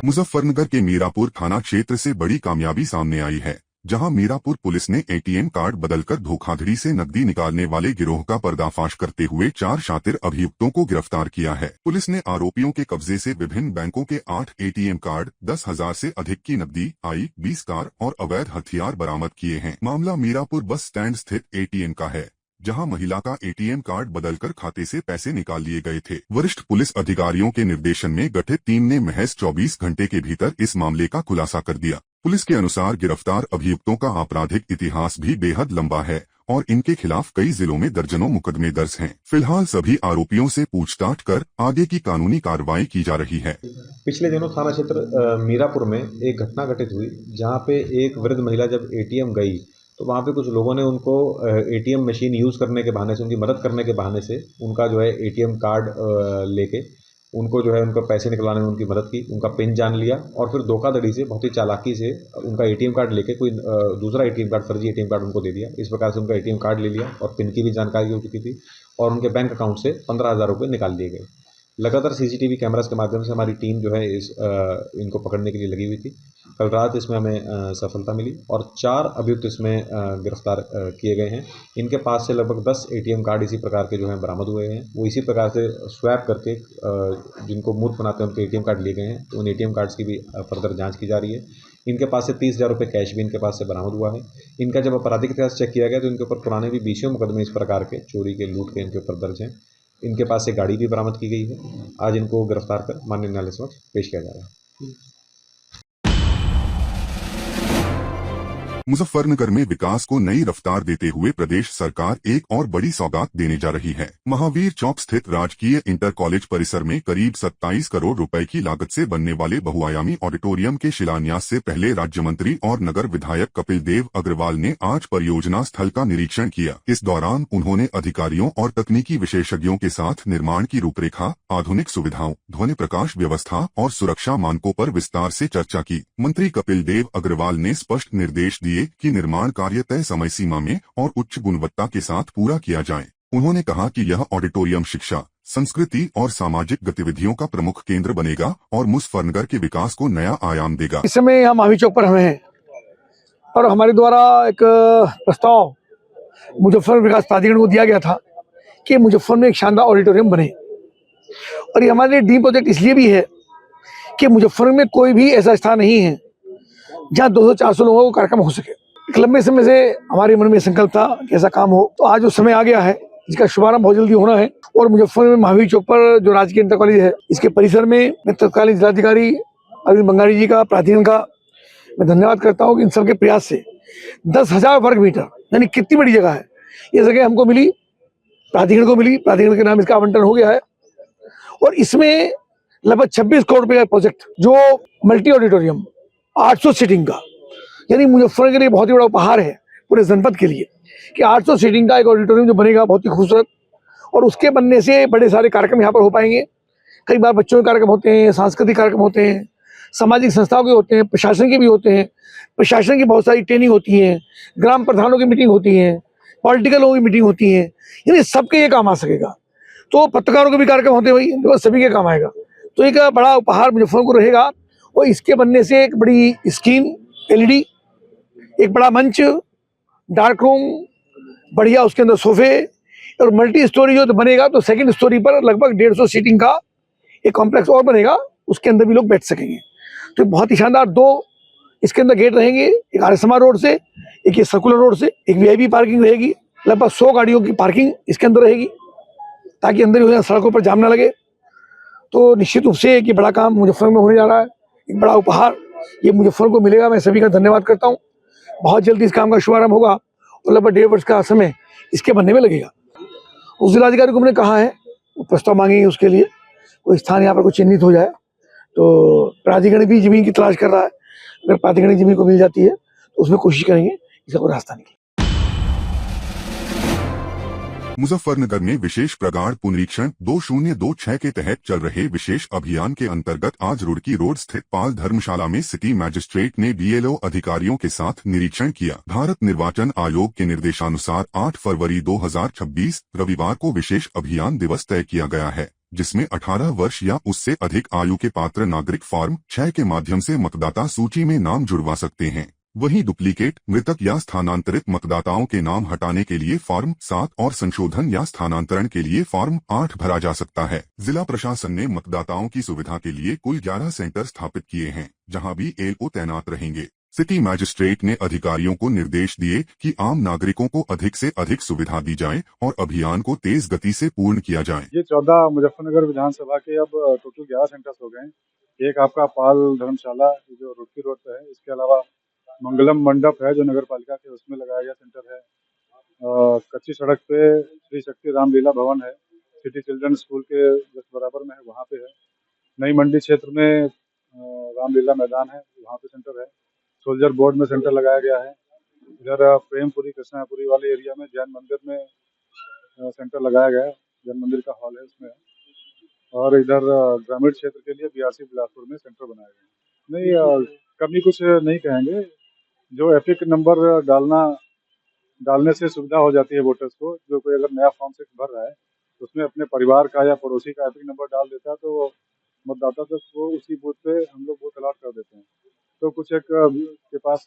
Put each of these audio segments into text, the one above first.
मुजफ्फरनगर के मीरापुर थाना क्षेत्र से बड़ी कामयाबी सामने आई है, जहां मीरापुर पुलिस ने एटीएम कार्ड बदलकर धोखाधड़ी से नकदी निकालने वाले गिरोह का पर्दाफाश करते हुए 4 शातिर अभियुक्तों को गिरफ्तार किया है। पुलिस ने आरोपियों के कब्जे से विभिन्न बैंकों के 8 एटीएम कार्ड, 10,000 से अधिक की नकदी, 20 कार और अवैध हथियार बरामद किए हैं। मामला मीरापुर बस स्टैंड स्थित एटीएम का है, जहां महिला का एटीएम कार्ड बदलकर खाते से पैसे निकाल लिए गए थे। वरिष्ठ पुलिस अधिकारियों के निर्देशन में गठित टीम ने महज 24 घंटे के भीतर इस मामले का खुलासा कर दिया। पुलिस के अनुसार गिरफ्तार अभियुक्तों का आपराधिक इतिहास भी बेहद लंबा है और इनके खिलाफ कई जिलों में दर्जनों मुकदमे दर्ज हैं। फिलहाल सभी आरोपियों से पूछताछ कर आगे की कानूनी कार्रवाई की जा रही है। पिछले दिनों थाना क्षेत्र मीरापुर में एक घटना घटित हुई, जहां पे एक वृद्ध महिला जब एटीएम गई तो वहाँ पे कुछ लोगों ने उनको एटीएम मशीन यूज़ करने के बहाने से, उनकी मदद करने के बहाने से उनका जो है एटीएम कार्ड लेके उनको जो है उनका पैसे निकलवाने में उनकी मदद की, उनका पिन जान लिया और फिर धोखाधड़ी से, बहुत ही चालाकी से उनका एटीएम कार्ड लेके कोई दूसरा एटीएम कार्ड, फर्जी एटीएम कार्ड उनको दे दिया। इस प्रकार से उनका एटीएम कार्ड ले लिया और पिन की भी जानकारी हो चुकी थी और उनके बैंक अकाउंट से 15,000 रुपये निकाल लिए गए। लगातार सीसीटीवी कैमरास के माध्यम से हमारी टीम जो है इनको पकड़ने के लिए लगी हुई थी। कल रात इसमें हमें सफलता मिली और 4 अभियुक्त इसमें गिरफ्तार किए गए हैं। इनके पास से लगभग 10 एटीएम कार्ड इसी प्रकार के जो हैं बरामद हुए हैं। वो इसी प्रकार से स्वैप करके जिनको मूर्ख बनाते हैं उनके एटीएम कार्ड लिए गए हैं, तो उन एटीएम कार्ड्स की भी फर्दर जाँच की जा रही है। इनके पास से 30,000 रुपये कैश भी इनके पास से बरामद हुआ है। इनका जब आपराधिक इतिहास चेक किया गया तो इनके ऊपर पुराने भी 20 मुकदमे इस प्रकार के चोरी के, लूट के इनके ऊपर दर्ज हैं। इनके पास से गाड़ी भी बरामद की गई है। आज इनको गिरफ्तार कर माननीय न्यायालय समक्ष पेश किया जा रहा है। मुजफ्फरनगर में विकास को नई रफ्तार देते हुए प्रदेश सरकार एक और बड़ी सौगात देने जा रही है। महावीर चौक स्थित राजकीय इंटर कॉलेज परिसर में करीब 27 करोड़ रुपए की लागत से बनने वाले बहुआयामी ऑडिटोरियम के शिलान्यास से पहले राज्य मंत्री और नगर विधायक कपिल देव अग्रवाल ने आज परियोजना स्थल का निरीक्षण किया। इस दौरान उन्होंने अधिकारियों और तकनीकी विशेषज्ञों के साथ निर्माण की रूपरेखा, आधुनिक सुविधाओं, ध्वनि प्रकाश व्यवस्था और सुरक्षा मानकों पर विस्तार से चर्चा की। मंत्री कपिल देव अग्रवाल ने स्पष्ट निर्देश दिए कि निर्माण कार्य तय समय सीमा में और उच्च गुणवत्ता के साथ पूरा किया जाए। उन्होंने कहा कि यह ऑडिटोरियम शिक्षा, संस्कृति और सामाजिक गतिविधियों का प्रमुख केंद्र बनेगा और मुजफ्फरनगर के विकास को नया आयाम देगा। इस समय हम महावीर चौक पर हमें हैं और हमारे द्वारा एक प्रस्ताव मुजफ्फरनगर विकास प्राधिकरण को दिया गया था कि मुजफ्फर में एक शानदार ऑडिटोरियम बने। और ये हमारे लिए ड्रीम प्रोजेक्ट इसलिए भी है कि मुजफ्फरनगर में कोई भी ऐसा स्थान नहीं है जहाँ 200-400 लोगों को कार्यक्रम हो सके। एक लंबे समय से हमारे मन में संकल्प था कि ऐसा काम हो, तो आज वो समय आ गया है जिसका शुभारंभ बहुत जल्दी होना है। और मुजफ्फरनगर में महावीर चौक पर जो राजकीय इंटर कॉलेज है, इसके परिसर में मैं तत्कालीन जिलाधिकारी अरविंद बंगारी जी का, प्राधिकरण का मैं धन्यवाद करता हूँ कि इन सबके प्रयास से 10,000 वर्ग मीटर, यानी कितनी बड़ी जगह है, ये जगह हमको मिली, प्राधिकरण को मिली। प्राधिकरण के नाम इसका आवंटन हो गया है और इसमें लगभग 26 करोड़ रुपये का प्रोजेक्ट, जो मल्टी ऑडिटोरियम 800 सीटिंग का, यानी मुजफ्फरनगर के लिए बहुत ही बड़ा उपहार है पूरे जनपद के लिए कि 800 सीटिंग का एक ऑडिटोरियम जो बनेगा बहुत ही खूबसूरत। और उसके बनने से बड़े सारे कार्यक्रम यहाँ पर हो पाएंगे। कई बार बच्चों के कार्यक्रम होते हैं, सांस्कृतिक कार्यक्रम होते हैं, सामाजिक संस्थाओं के होते हैं, प्रशासन के भी होते हैं। प्रशासन की बहुत सारी ट्रेनिंग होती है, ग्राम प्रधानों की मीटिंग होती है, पॉलिटिकल लोगों की मीटिंग होती है, यानी सबके ये काम आ सकेगा। तो पत्रकारों के भी कार्यक्रम होते हैं भाई, तो सभी के काम आएगा। तो एक बड़ा उपहार मुजफ्फरनगर को रहेगा। और इसके बनने से एक बड़ी स्क्रीन LED, एक बड़ा मंच, डार्क रूम, बढ़िया उसके अंदर सोफे और मल्टी स्टोरी जो बनेगा, तो सेकंड स्टोरी पर लगभग 150 सीटिंग का एक कॉम्प्लेक्स और बनेगा, उसके अंदर भी लोग बैठ सकेंगे। तो बहुत ही शानदार 2 इसके अंदर गेट रहेंगे, एक आर्यसमा रोड से, एक ये सर्कुलर रोड से। एक VIP पार्किंग रहेगी, लगभग 100 गाड़ियों की पार्किंग इसके अंदर रहेगी ताकि अंदर ही सड़कों पर जाम ना लगे। तो निश्चित रूप से एक बड़ा काम मुजफ्फरनगर में होने जा रहा है, एक बड़ा उपहार ये मुजफ्फरनगर को मिलेगा। मैं सभी का धन्यवाद करता हूँ। बहुत जल्दी इस काम का शुभारंभ होगा और लगभग 1.5 वर्ष का समय इसके बनने में लगेगा। उस जिलाधिकारी को हमने कहा है, वो प्रस्ताव मांगेंगे उसके लिए, कोई स्थान यहाँ पर कोई चिन्हित हो जाए। तो प्राधिकरण भी जमीन की तलाश कर रहा है, अगर प्राधिकरण की जमीन को मिल जाती है तो उसमें कोशिश करेंगे इसका कोई रास्ता निकले। मुजफ्फरनगर में विशेष प्रगाढ़ पुनरीक्षण 2026 के तहत चल रहे विशेष अभियान के अंतर्गत आज रुड़की रोड स्थित पाल धर्मशाला में सिटी मैजिस्ट्रेट ने BLO अधिकारियों के साथ निरीक्षण किया। भारत निर्वाचन आयोग के निर्देशानुसार 8 फरवरी 2026 रविवार को विशेष अभियान दिवस तय किया गया है। जिसमें 18 वर्ष या उससे अधिक आयु के पात्र नागरिक फॉर्म 6 के माध्यम से मतदाता सूची में नाम जुड़वा सकते हैं। वहीं डुप्लीकेट, मृतक या स्थानांतरित मतदाताओं के नाम हटाने के लिए फॉर्म 7 और संशोधन या स्थानांतरण के लिए फॉर्म 8 भरा जा सकता है। जिला प्रशासन ने मतदाताओं की सुविधा के लिए कुल 11 सेंटर स्थापित किए हैं, जहां भी एलओ तैनात रहेंगे। सिटी मैजिस्ट्रेट ने अधिकारियों को निर्देश दिए कि आम नागरिकों को अधिक से अधिक सुविधा दी जाए और अभियान को तेज गति से पूर्ण किया जाए। ये 14 मुजफ्फरनगर विधानसभा के अब टोटल 11 सेंटर्स हो गए हैं। एक आपका पाल धर्मशाला जो रुड़की रोड पे है, इसके अलावा मंगलम मंडप है जो नगर पालिका के उसमें लगाया गया सेंटर है। कच्ची सड़क पे श्री शक्ति रामलीला भवन है, सिटी चिल्ड्रन स्कूल के जस्ट बराबर में है, वहाँ पे है। नई मंडी क्षेत्र में रामलीला मैदान है, वहाँ पे सेंटर है। सोल्जर बोर्ड में सेंटर लगाया गया है। इधर प्रेमपुरी कृष्णापुरी वाले एरिया में जैन मंदिर में सेंटर लगाया गया है, जैन मंदिर का हॉल है उसमें। और इधर ग्रामीण क्षेत्र के लिए बीआरसी बिलासपुर में सेंटर बनाया गया है। नहीं, कभी कुछ नहीं कहेंगे। जो एपिक नंबर डालने से सुविधा हो जाती है वोटर्स को। जो कोई अगर नया फॉर्म 6 भर रहा है तो उसमें अपने परिवार का या पड़ोसी का एपिक नंबर डाल देता है तो मतदाता तक वो उसी बूथ पे हम लोग बूथ अलॉट कर देते हैं। तो कुछ एक के पास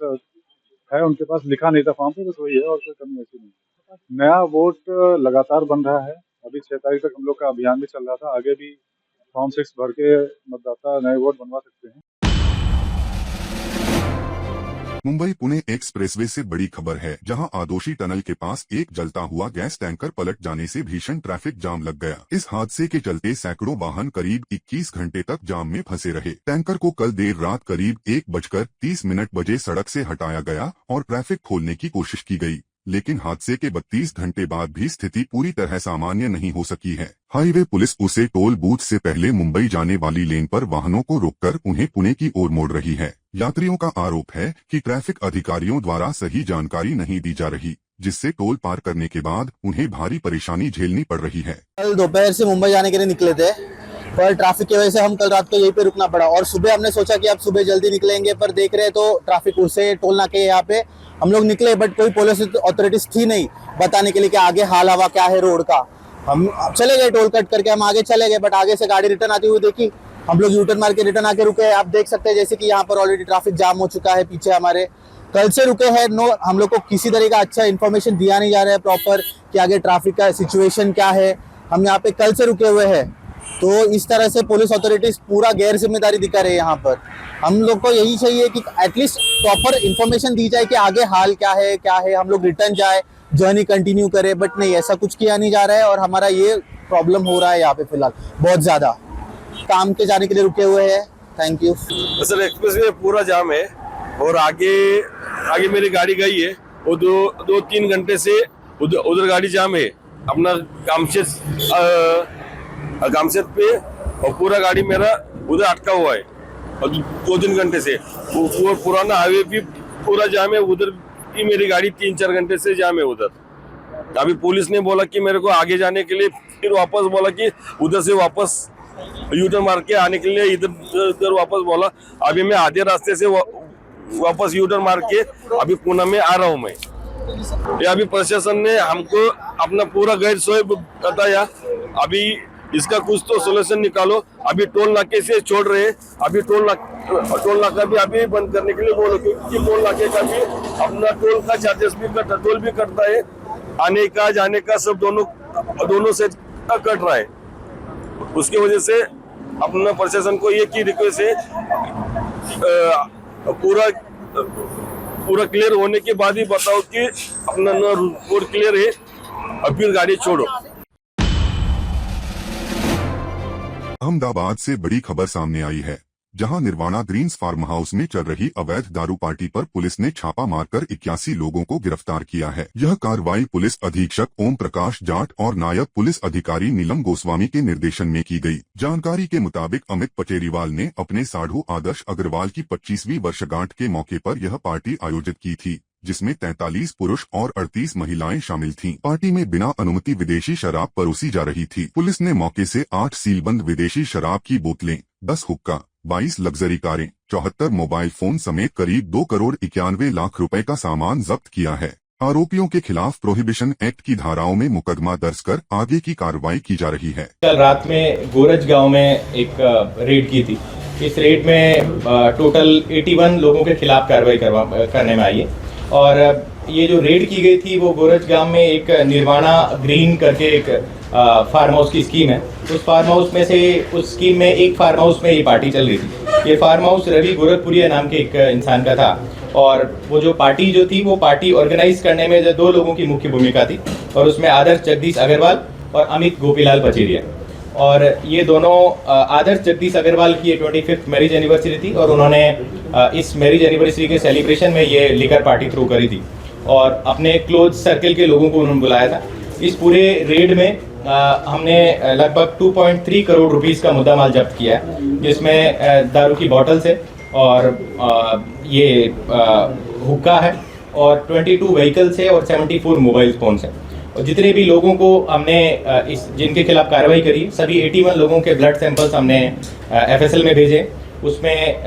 है, उनके पास लिखा नहीं था फॉर्म पे, बस वही है और कोई कमी ऐसी नहीं। नया वोट लगातार बन रहा है। अभी 6 तारीख तक हम लोग का अभियान भी चल रहा था। आगे भी फॉर्म 6 भर के मतदाता नए वोट बनवा सकते हैं। मुंबई पुणे एक्सप्रेसवे से बड़ी खबर है, जहां आदोशी टनल के पास एक जलता हुआ गैस टैंकर पलट जाने से भीषण ट्रैफिक जाम लग गया। इस हादसे के चलते सैकड़ों वाहन करीब 21 घंटे तक जाम में फंसे रहे। टैंकर को कल देर रात करीब 1:30 बजे सड़क से हटाया गया और ट्रैफिक खोलने की कोशिश की गई, लेकिन हादसे के 32 घंटे बाद भी स्थिति पूरी तरह सामान्य नहीं हो सकी है। हाईवे पुलिस उसे टोल बूथ से पहले मुंबई जाने वाली लेन पर वाहनों को रोककर उन्हें पुणे की ओर मोड़ रही है। यात्रियों का आरोप है कि ट्रैफिक अधिकारियों द्वारा सही जानकारी नहीं दी जा रही, जिससे टोल पार करने के बाद उन्हें भारी परेशानी झेलनी पड़ रही है। कल दोपहर से मुंबई जाने के लिए निकले थे, पर ट्रैफिक की वजह से हम कल रात को यहीं पे रुकना पड़ा। और सुबह हमने सोचा कि अब सुबह जल्दी निकलेंगे, पर देख रहे तो ट्रैफिक उससे टोल नाके यहाँ पे हम लोग निकले, बट कोई पुलिस अथॉरिटीज थी नहीं बताने के लिए कि आगे हाल हवा क्या है रोड का। हम चले गए टोल कट करके, हम आगे चले गए, बट आगे से गाड़ी रिटर्न आती हुई देखी। हम लोग यूटर्न मार के रिटर्न आके रुके। आप देख सकते हैं जैसे कि यहाँ पर ऑलरेडी ट्रैफिक जाम हो चुका है पीछे हमारे। कल से रुके हैं। नो, हम लोग को किसी तरह का अच्छा इन्फॉर्मेशन दिया नहीं जा रहा है प्रॉपर कि आगे ट्रैफिक का सिचुएशन क्या है। हम यहाँ पे कल से रुके हुए हैं, तो इस तरह से पुलिस अथॉरिटीज पूरा गैर जिम्मेदारी दिखा रही है यहाँ पर। हम लोग को यही चाहिए कि एटलीस्ट प्रॉपर इन्फॉर्मेशन दी जाए कि आगे हाल क्या है, हम लोग रिटर्न जाए, जर्नी कंटिन्यू करें, बट नहीं, ऐसा कुछ किया नहीं जा रहा है। और हमारा ये प्रॉब्लम हो रहा है यहाँ पे फिलहाल बहुत ज्यादा। काम के जाने के लिए रुके हुए हैं। Thank you. Sir, express way पूरा जाम है और आगे मेरी गाड़ी गई है, वो 2-3 घंटे से उधर गाड़ी जाम है अपना गामशेद पे, और पूरा गाड़ी मेरा उधर अटका हुआ है और 2-3 घंटे से। वो पुराना हाईवे भी पूरा जाम है, उधर भी मेरी गाड़ी 3-4 घंटे से जाम है उधर। अभी पुलिस ने बोला कि मेरे को आगे जाने के लिए, फिर वापस बोला कि उधर से वापस यूटर्न मार के आने के लिए इधर वापस बोला। अभी मैं आधे रास्ते से वापस यूटर्न मार के अभी पुणे में आ रहा हूँ मैं। ये अभी प्रशासन ने हमको अपना पूरा गैर सोए बताया। अभी इसका कुछ तो सोल्यूशन निकालो। अभी टोल नाके से छोड़ रहे हैं, अभी टोल नाका भी अभी बंद करने के लिए बोलो, क्योंकि टोल नाके का भी अपना टोल का चार्जेस भी टोल भी कटता है, आने का जाने का सब दोनों से कट रहा है। उसकी वजह से अपना प्रशासन को ये की रिक्वेस्ट है, पूरा क्लियर होने के बाद ही बताओ कि अपना रोड क्लियर है और फिर गाड़ी छोड़ो। अहमदाबाद से बड़ी खबर सामने आई है, जहां निर्वाणा ग्रीन्स फार्म हाउस में चल रही अवैध दारू पार्टी पर पुलिस ने छापा मारकर 81 लोगों को गिरफ्तार किया है। यह कार्रवाई पुलिस अधीक्षक ओम प्रकाश जाट और नायब पुलिस अधिकारी नीलम गोस्वामी के निर्देशन में की गई। जानकारी के मुताबिक अमित पचेरीवाल ने अपने साढ़ू आदर्श अग्रवाल की 25वीं वर्षगांठ के मौके पर यह पार्टी आयोजित की थी, जिसमें 43 पुरुष और 38 महिलाएं शामिल थीं। पार्टी में बिना अनुमति विदेशी शराब परोसी जा रही थी। पुलिस ने मौके से 8 सीलबंद विदेशी शराब की बोतलें, 10 हुक्का, 22 लग्जरी कारें, 74 मोबाइल फोन समेत करीब 2 करोड़ 91 लाख रुपए का सामान जब्त किया है। आरोपियों के खिलाफ प्रोहिबिशन एक्ट की धाराओं में मुकदमा दर्ज कर आगे की कार्रवाई की जा रही है। कल रात में गोरज गांव में एक रेड की थी। इस रेड में टोटल 81 लोगों के खिलाफ कार्रवाई करने में आई है। और ये जो रेड की गई थी वो गोरज गांव में एक निर्वाणा ग्रीन करके एक फार्म हाउस की स्कीम है। उस फार्म हाउस में से उस स्कीम में एक फार्म हाउस में ये पार्टी चल रही थी। ये फार्म हाउस रवि गोरखपुरिया नाम के एक इंसान का था। और वो जो पार्टी जो थी वो पार्टी ऑर्गेनाइज करने में जो 2 लोगों की मुख्य भूमिका थी, और उसमें आदर्श जगदीश अग्रवाल और अमित गोपीलाल पचेरिया। और ये दोनों आदर्श जगदीश अग्रवाल की 25th मैरिज एनिवर्सरी थी, और उन्होंने इस मैरिज एनिवर्सरी के सेलिब्रेशन में ये लिकर पार्टी थ्रो करी थी और अपने क्लोज सर्कल के लोगों को उन्होंने बुलाया था। इस पूरे रेड में हमने लगभग 2.3 करोड़ रुपीस का मुद्दा माल जब्त किया है, जिसमें दारू की बॉटल्स है और ये हुक्का है और 22 व्हीकल्स है और 74 मोबाइल फोन्स हैं। और जितने भी लोगों को हमने इस जिनके खिलाफ कार्रवाई करी, सभी 81 लोगों के ब्लड सैंपल्स हमने FSL में भेजे। उसमें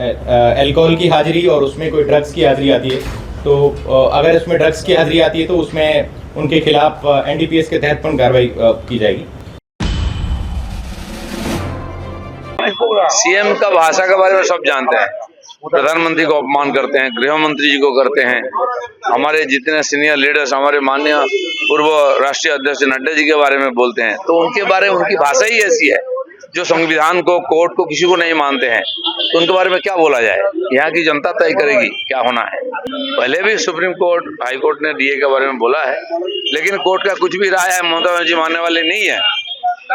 अल्कोहल की हाजिरी और उसमें कोई ड्रग्स की हाजिरी आती है, तो अगर उसमें ड्रग्स की हाजिरी आती है तो उसमें उनके खिलाफ NDPS के तहत पण कार्रवाई की जाएगी। सीएम का भाषा के बारे में सब जानते हैं। प्रधानमंत्री को अपमान करते हैं, गृह मंत्री जी को करते हैं, हमारे जितने सीनियर लीडर्स, हमारे माननीय पूर्व राष्ट्रीय अध्यक्ष नड्डा जी के बारे में बोलते हैं। तो उनके बारे में उनकी भाषा ही ऐसी है जो संविधान को, कोर्ट को, किसी को नहीं मानते हैं। तो उनके बारे में क्या बोला जाए? यहाँ की जनता तय करेगी क्या होना है। पहले भी सुप्रीम कोर्ट, हाई कोर्ट ने DA के बारे में बोला है, लेकिन कोर्ट का कुछ भी राय है ममता बनर्जी मानने वाले नहीं है,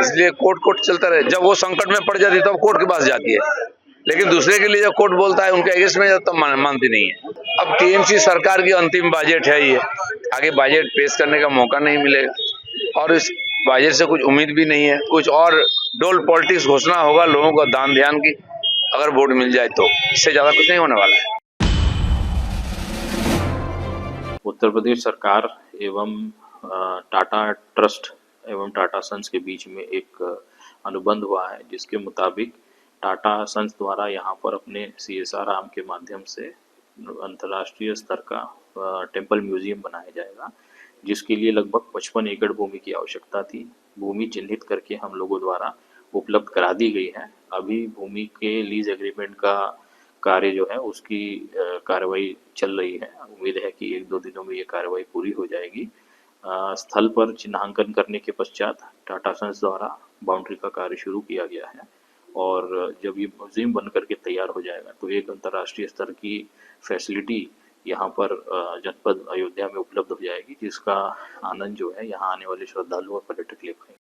इसलिए कोर्ट चलता रहे। जब वो संकट में पड़ जाती है तब कोर्ट के पास जाती है, लेकिन दूसरे के लिए जब कोर्ट बोलता है उनके अगेंस्ट में तब मानती नहीं है। अब TMC सरकार की अंतिम बजट है, ये आगे बजट पेश करने का मौका नहीं मिलेगा और इस बजट से कुछ उम्मीद भी नहीं है। कुछ और डोल पॉलिटिक्स घोषणा होगा लोगों को दान ध्यान की, अगर वोट मिल जाए तो इससे ज्यादा कुछ नहीं होने वाला है। उत्तर प्रदेश सरकार एवं टाटा ट्रस्ट एवं टाटा सन्स के बीच में एक अनुबंध हुआ है, जिसके मुताबिक टाटा सन्स द्वारा यहाँ पर अपने CSR आर्म के माध्यम से अंतर्राष्ट्रीय स्तर का टेम्पल म्यूजियम बनाया जाएगा, जिसके लिए लगभग 55 एकड़ भूमि की आवश्यकता थी। भूमि चिन्हित करके हम लोगों द्वारा उपलब्ध करा दी गई है। अभी भूमि के लीज एग्रीमेंट का कार्य जो है उसकी कार्रवाई चल रही है। उम्मीद है कि 1-2 दिनों में ये कार्रवाई पूरी हो जाएगी। स्थल पर चिन्हांकन करने के पश्चात टाटा सन्स द्वारा बाउंड्री का कार्य शुरू किया गया है, और जब ये म्यूजियम बन करके तैयार हो जाएगा तो एक अंतर्राष्ट्रीय स्तर की फैसिलिटी यहाँ पर जनपद अयोध्या में उपलब्ध हो जाएगी, जिसका आनंद जो है यहाँ आने वाले श्रद्धालु और पर्यटक ले पाएंगे।